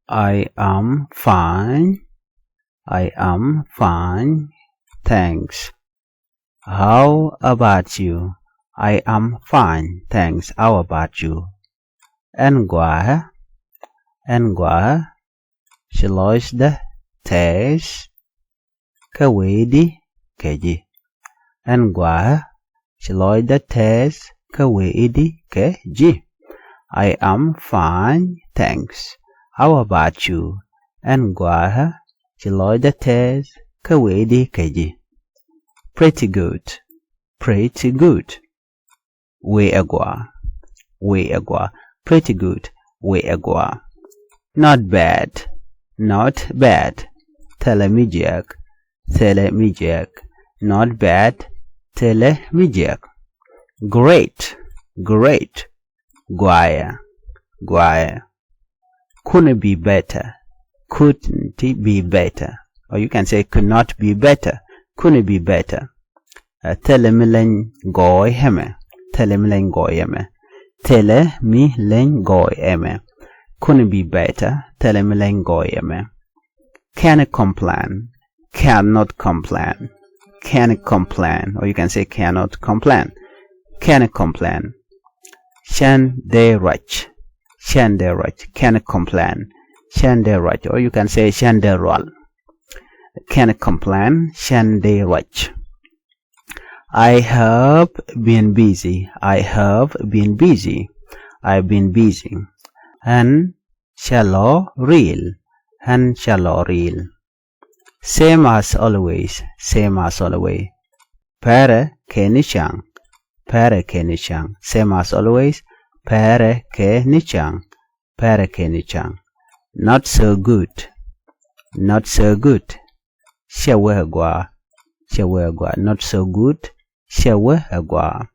I am fine. I am fine. Thanks. How about you? I am fine. Thanks. How about you? Engwa. Shaloshda. Tes. Kawedi. Keji. Engwa. Shaloshda. Tes. Kawedi. Keji. I am fine. Thanks. How about you? Engwa. Shaloshda. Tes. Kawedi. Keji. Pretty good. Pretty good. We agwa. Pretty good. We agwa. Not bad. Not bad. Telemijak. Not bad. Telemijak. Great. Guaya. Couldn't be better. Couldn't be better. Or you can say could not be better. Couldn't be better. Telemilen goy heme. Telemilen goy eme. Couldn't be better. Telemilen goy eme. Cannot complain. Cannot complain. Cannot complain. Or you can say cannot complain. Cannot complain. Shanderach. Cannot complain. Shanderach. Or you can say shanderal. Cannot complain. Shanderach. I have been busy. I've been busy. And shallow reel. Same as always. Pere kenishang. Same as always. Pere kenishang. Not so good. Shawagwa. Not so good. Shawagwa.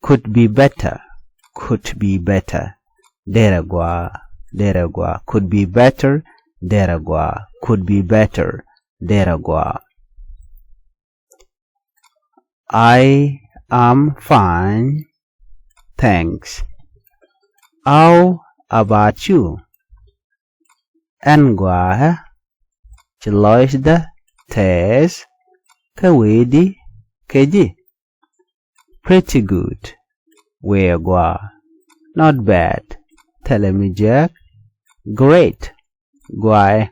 Could be better. Deragwa. Could be better. Deragwa. I am fine. Thanks. How about you? Engwa. Chaloshda. Tes. Kawedi. Keji. Pretty good. Weagwa. Not bad. Telemijak. Great. Guai.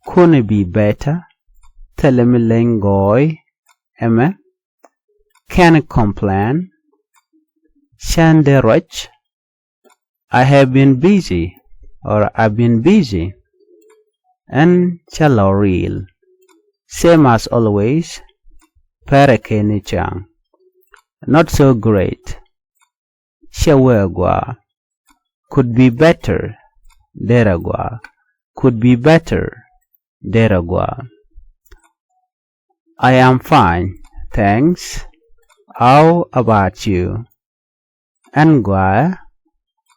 Couldn't be better. Telemilengoy. Eme. Can't complain. Shanderach. I've been busy. And chaloril. Same as always. Parakenichang. Not so great. Shawagwa. Could be better. Deragwa. I am fine. Thanks. How about you? Engwa.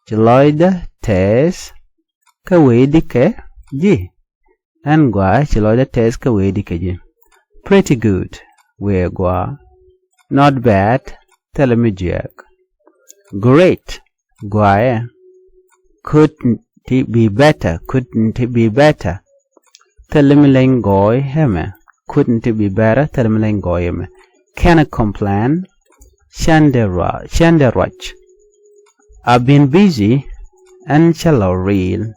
Chaloida tes. Kawedi ke ji. Engwa. Chaloida tes kawedi ke ji. Pretty good. Weagwa. Not bad. Telemijak. Great. Guaya. Couldn't be better. Telemilengoy heme. Couldn't be better. Telemilengoy heme. Cannot complain. Shanderach. I've been busy and chaloril.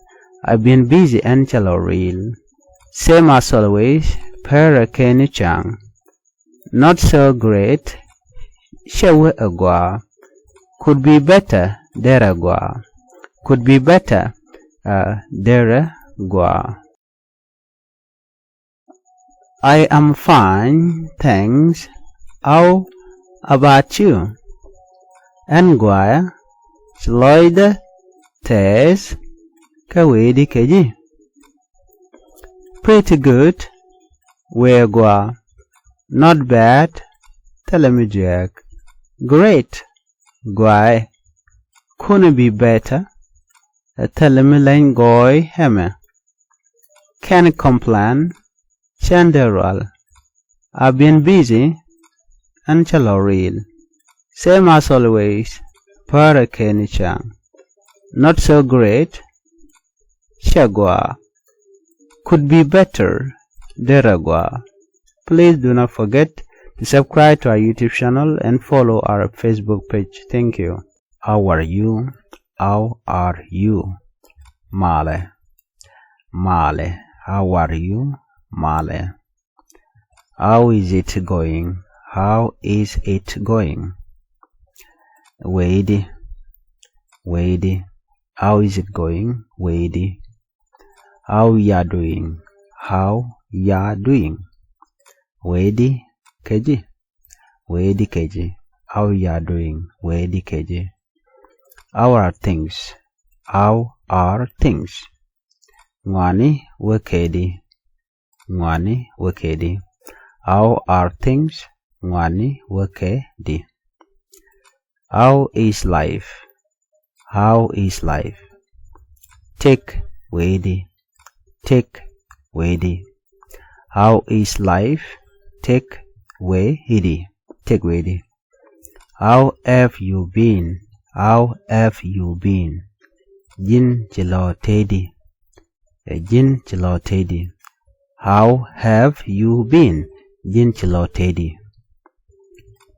Same as always. Parakenichang. Not so great. Shawagwa. Could be better. Deragwa. Deragwa. I am fine. Thanks. How about you? Engwa. Shloida. Tes. Kawedi keji. Pretty good. Weagwa. Not bad. Telemijak. Great. Guai. Couldn't be better. Telemilengoy heme. Can't complain. Shanderal. I've been busy. And chaloril. Same as always. Parakenichang. Not so great. Shagwa. Could be better. Deragwa. Please do not forget to subscribe to our YouTube channel and follow our Facebook page. Thank you. How are you? How are you? Male. Male. How are you? Male. How is it going? How is it going? Wade. Wade. How is it going? Wade. How ya doing? How ya doing? Wade keji. Wade keji. How ya doing? Wade keji. How are things? How are things? Ngwani wekedi. Ngwani wekedi. How are things? Ngwani wekedi. How is life? How is life? Take wade. Take wade. How is life? Take wade. Take wade. How have you been? How have you been? Jin chilo tedi. Jin chilo tedi. How have you been? Jin chilo tedi.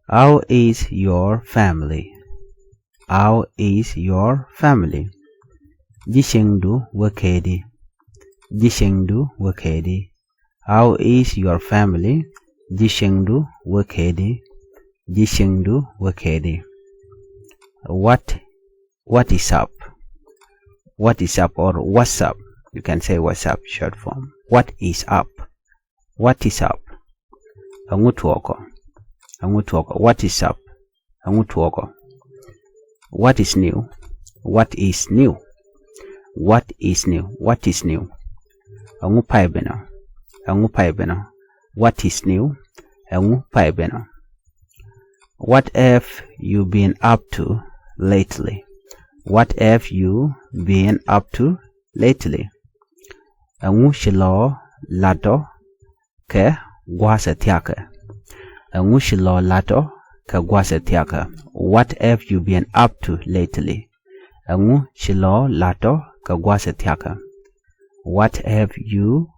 How is your family? How is your family? Jishengdu wakedi. Jishengdu wakedi. How is your family? Jishengdu wakedi. Jishengdu wakedi. What is up? What is up or what's up? You can say what's up, short form. What is up? What is up? Angutuoko. Angutuoko. What is up? Angutuoko. What is new? What is new? What is new? What is new? Angupaibeno. Angupaibeno. What is new? Angupaibeno. What have you been up to lately? What have you been up to lately? Angu shilo lato ke gwasa tiaka. Angu shilo lato ke gwasa tiaka. What have you been up to lately? Angu shilo lato ke gwasa tiaka. What have you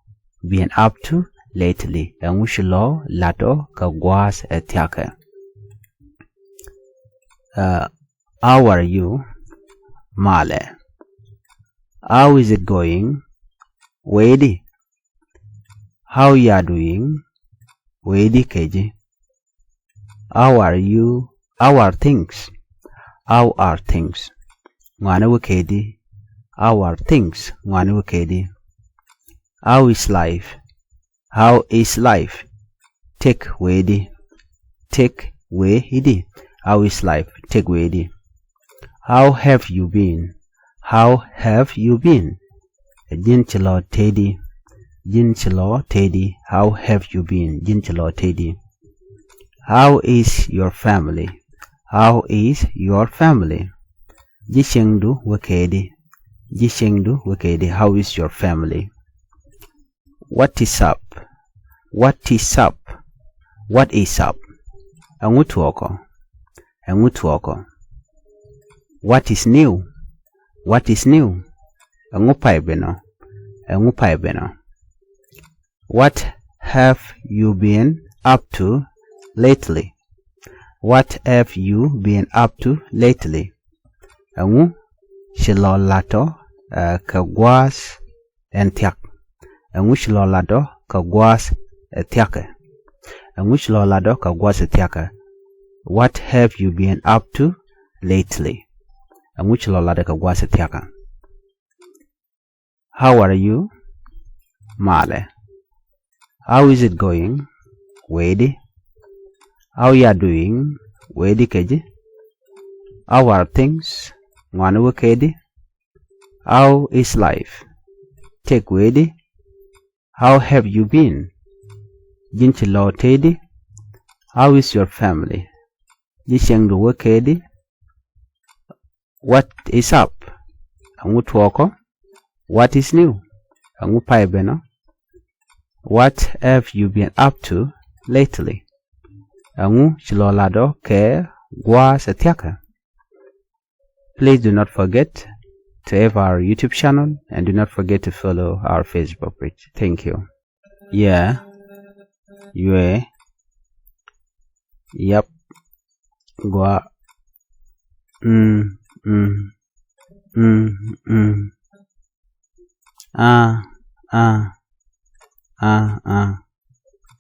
been up to lately? Angu shilo lato ke gwasa tiaka. How are you? Male. How is it going? Wade. How ya doing? Wade keji. How are you? How are things? How are things? Ngwane wekedi. How are things? Ngwane wekedi. How is life? How is life? Take wade. Take wade. How is life? Take wade. How have you been? How have you been? Jinchilo Teddy. Jinchilo Teddy. How have you been? Jinchilo Teddy. How is your family? How is your family? Jishengdu wakedi. Jishengdu wakedi. How is your family? What is up? What is up? What is up? Angutuoko. Angutuoko. What is new? What is new? Angupaibeno. Angupaibeno. What have you been up to lately? What have you been up to lately? Angu shilolato kagwas entiak. Angu shilolato kagwas etiake. Angu shilolato kagwas etiake. What have you been up to lately? How are you? Male. How is it going? Wade. How ya doing? Wade keji. How are things? Ngwanu kedi. How is life? Take wade. How have you been? Jinchilo tedi. How is your family? Jishengdu wakedi. What is up? Angutuoko. What is new? Angupaibeno. What have you been up to lately? Angu shilolado ke gwa setiaka. Please do not forget to have our YouTube channel, and do not forget to follow our Facebook page. Thank you. Yeah. Yue. Yep. Gua.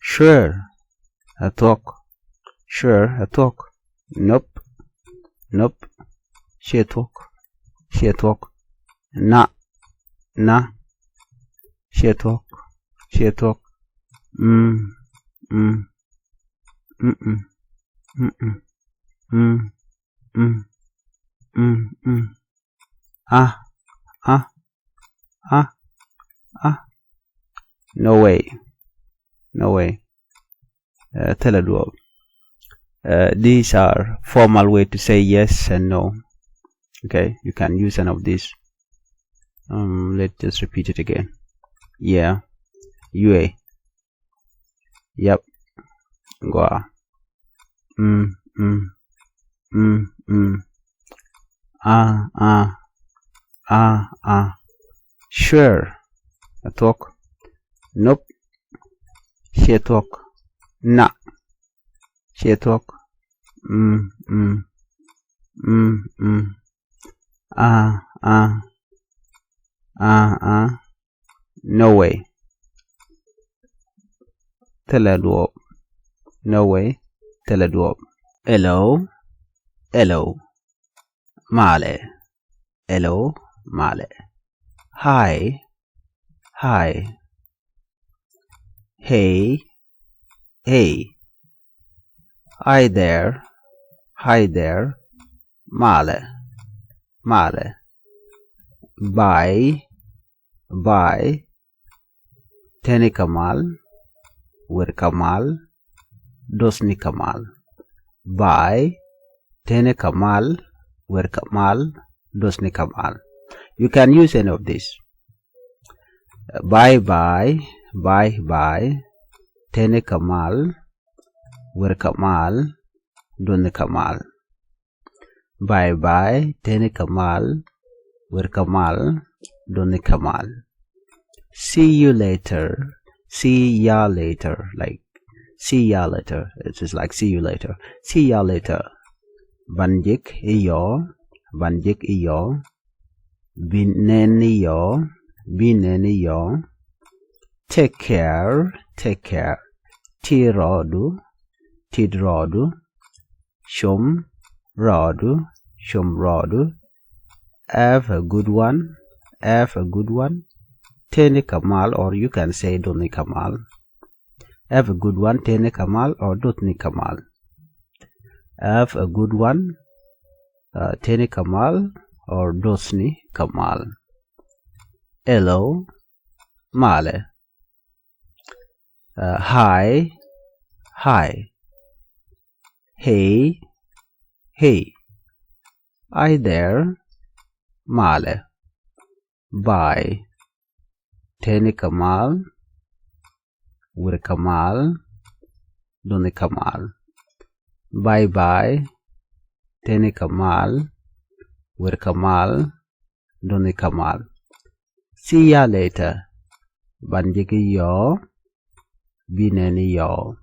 Sure. A talk. Sure. A talk. Nope. Nope. She talk. She talk. Nah. Nah. She talk. She talk. No way. No way. Tell a dwarf. These are formal way to say yes and no. Okay, you can use any of these. Let's just repeat it again. Yeah. Yue. Yep. Gua. Sure. A talk. Nope. She talk. Nah. She talk. No way. Tell a dwarf. No way. Tell a dwarf. Hello. Hello. Male. Hello. Male. Hi. Hi. Hey. Hey. Hi there. Hi there. Male. Male. Bye. Bye. Teni Kamal. Wir Kamal. Dosni Kamal. Bye. Tene Kamal. Wir Kamal. Dosni Kamal. You can use any of this. Bye bye. Bye bye. Tene Kamal. Wir Kamal. Dosni Kamal. Bye bye. Tene Kamal. Wir Kamal. Dosni Kamal. See you later. See ya later. Like see ya later. It's just like see you later. See ya later. Banjik iyo. Banjik iyo. Bineni yo. Bineni yo. Take care. Take care. Tirodu. Tidrodu. Shum. Rodu. Shum rodu. Have a good one. Have a good one. Tene Kamal, or you can say Doni Kamal. Have a good one. Tene Kamal or Dotni Kamal. Have a good one. Tene Kamal or Dosni Kamal. Hello. Male. Hi. Hi. Hey. Hey. Hi there. Male. Bye. Tene Kamal. Wir Kamal. Doni Kamal. Bye bye. Tene Kamal. Wir Kamal. Doni Kamal. See ya later. Banjigi yo. Bineni yo.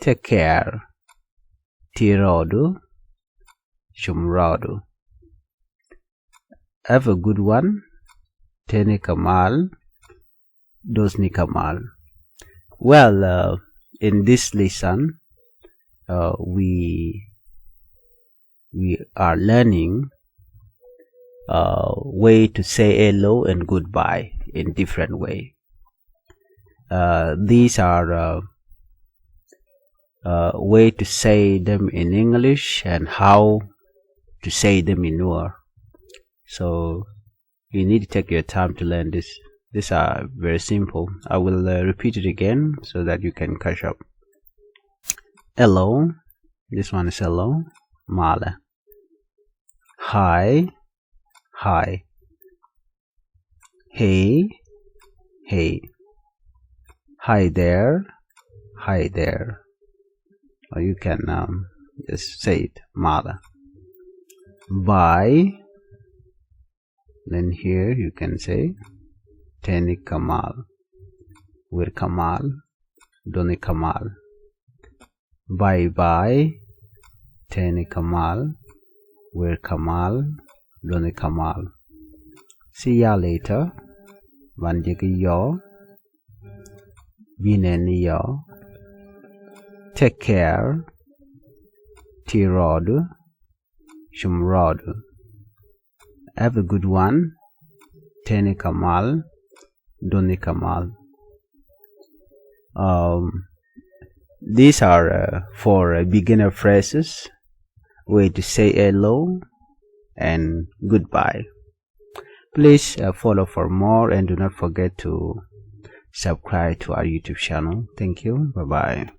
Take care. Tirodu. Shumrodu. Have a good one. Tene Kamal. Dosni Kamal. Well, in this lesson, we are learning way to say hello and goodbye in different way. These are way to say them in English and how to say them in Nuer. So you need to take your time to learn this. These are very simple. I will repeat it again so that you can catch up. Hello. This one is hello. Male. Hi. Hi. Hey. Hey. Hi there. Hi there. Or you can just say it. Male. Bye. Then here you can say Teni Kamal, Wir Kamal, Doni Kamal. Bye bye, Teni Kamal, Wir Kamal, Doni Kamal. See ya later. Vanjiki yo, Bineni yo. Take care. Tirod, Shumrod. Have a good one. Teni Kamal, Doni Kamal. These are for beginner phrases, way to say hello and goodbye. Please follow for more and do not forget to subscribe to our YouTube channel. Thank you. Bye bye.